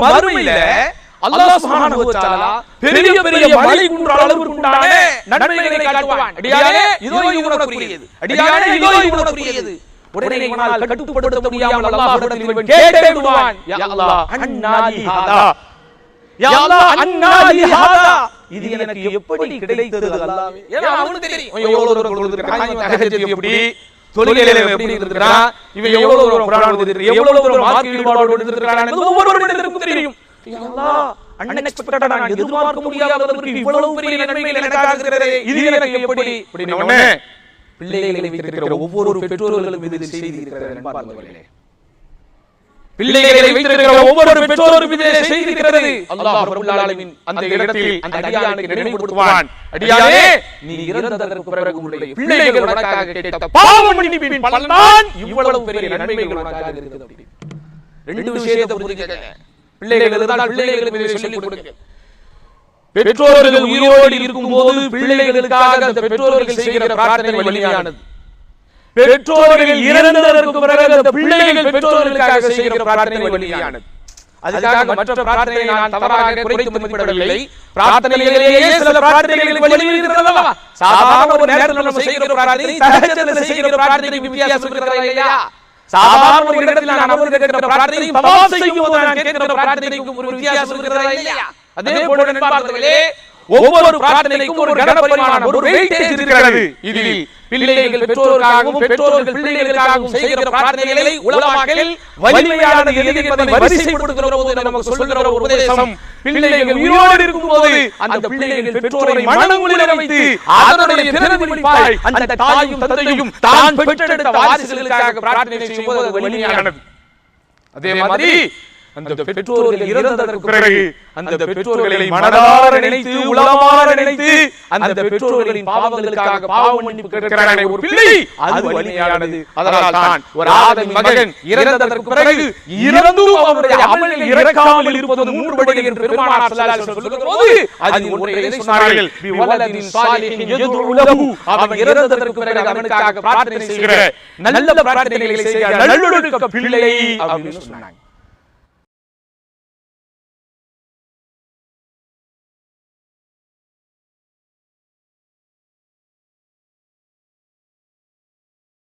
மறுமையில அல்லாஹ் சுப்ஹானஹு வ தஆலா பெரிய பெரிய மலை குன்ற அளவுக்கு உண்டான நன்மைகளை காட்டுவான். அடியானே இதோ இது உனக்குரியது, அடியானே இதோ இது உனக்குரியது. உடனே இவனால் கட்டுப்படுத்த முடியாமல் அல்லாஹ்விடத்தில் இவன் கேட்டே விடுவான், யா அல்லாஹ் அன்னா லி ஹாதா, யா அல்லாஹ் அன்னா லி ஹாதா, இது எனக்கு எப்படி கிடைத்தது அல்லாஹ்வே? ஏன்னா அவனுக்கு தெரியும் இவன் எவ்வளவு தூரம் தொழுதுறான், இவன் தஹஜ்ஜுத் எப்படி, தொழுகையில எப்படி இருந்திருக்கான், இவன் எவ்வளவு தூரம் குர்ஆன் ஓதிருக்கான், எவ்வளவு தூரம் மார்க்க ஈடுபாடோடு இருந்திருக்கான் என்பது ஒவ்வொரு மனிதனுக்கும் தெரியும். யா அல்லாஹ் அன்எக்ஸ்பெக்டடா நான் எதிர்பார்க்க முடியாததற்கு இவ்வளவு பெரிய நன்மைகள் எனக்காக இருக்கிறதே, இது எனக்கு எப்படி? அப்படின உடனே பிள்ளைகளை வைத்திருக்கிற ஒவ்வொரு பெற்றோர்களும் இது செய்தி இருக்கிறது நண்பர்களே. பிள்ளைகளை வைத்திருக்கிற ஒவ்வொரு பெற்றோரும் இதிலே செய்தி இருக்கிறது. அல்லாஹ் ரப்பல் ஆலமீன் அந்த இடத்தில் அந்த அடியானுக்கு நினைவுபடுத்துவான், அடியானே நீ இறந்ததற்கு பிறகு உன்னுடைய பிள்ளைகள் உனக்காக கேட்ட பாவ மன்னிப்பின் பலன்தான் இவ்வளவு பெரிய நன்மைகள் உனக்காக இருக்குது. ரெண்டு விஷயத்தை புரிஞ்சுக்கங்க. பிள்ளைகள் இருந்தால் பிள்ளைகளுக்கு இதை சொல்லிக் கொடுங்க. பெற்றோர்கள் உயிரோடு இருக்கும்போது பிள்ளைகளுக்காக அந்த பெற்றோர்கள் செய்கிற பிரார்த்தனை வலிமையானது. பெற்றோர்கள் இறந்ததற்கு பிறகு அந்த பிள்ளைகள் பெற்றோர்களுக்காக செய்கிற பிரார்த்தனை வலிமையானது. அதுக்காக மற்ற பிரார்த்தனை நான் தவறாக குறைத்து மதிப்பிடவில்லை. பிரார்த்தனைகளிலேயே சில பிரார்த்தனைகள் வலிமை இருக்கிறதா? சாதாரண ஒரு நேரத்தில் நம்ம செய்கிற பிரார்த்தனை, தஹஜ்ஜுத்ல செய்கிற பிரார்த்தனை வித்தியாசம் இருக்கிறதா இல்லையா? சாதாரண ஒரு இடத்தில் நான் அமர்ந்து கேட்கிற பிரார்த்தனை, தவாப் செய்யும் போது நான் கேட்கிற பிரார்த்தனைக்கும் ஒரு வித்தியாசம் இருக்கிறதா இல்லையா? அதே போல நண்பர்களே, ஒவ்வொரு பிரார்த்தனைக்கும் ஒரு கனபரிமாணம், ஒரு வெயிட்டேஜ் இருக்கிறது. இதில் பிள்ளைகள் பெற்றோருக்காகவும் பெற்றோர்கள் பிள்ளைகளுக்காகவும் செய்கிற பிரார்த்தனைகளை உலமாக்கள் வலிமையானது எது என்பதை வரிசைப்படுத்துகிற போது நமக்கு சொல்கிற ஒரு உபதேசம், பிள்ளைகள் உயிரோடு இருக்கும்போது அந்த பிள்ளைகள் பெற்றோரை மனங்குளிர வைத்து அதனுடைய பிரதிபலிப்பாய் அந்த தாயும் தந்தையும் தான் பெற்றெடுத்த வாரிசுகளுக்காக பிரார்த்தனை செய்யும்போது அது வலிமையானது. அதே மாதிரி அந்த பெற்றோர்கள் இறந்ததற்கு பிறகு அந்த பெற்றோர்களை மனதார நினைத்து உளமாற நினைத்து அந்த பெற்றோர்களின் பாவங்களுக்காக பாவ மன்னிப்பு கேட்கிறானே ஒரு பிள்ளை, அது வலிமையானது. அதனால் தான் ஒரு ஆதம் மகன் இறந்ததற்கு பிறகு இறந்தும் அவருடைய அமலில் இறக்காமல் இருப்பது 3 படிகள் என்று பெருமானார் ஸல்லல்லாஹு அலைஹி வஸல்லம் சொல்லும்போது அது ஒன்றை சொன்னார்கள், பி வலதின் சாலிஹின் யதுஉ லஹு, அவன் இறந்ததற்கு பிறகு அவனுக்காக பிரார்த்தனை செய்கிற நல்ல பிரார்த்தனைகளை செய்கிற நல்லொழுக்க பிள்ளை அப்படின்னு சொன்னாங்க.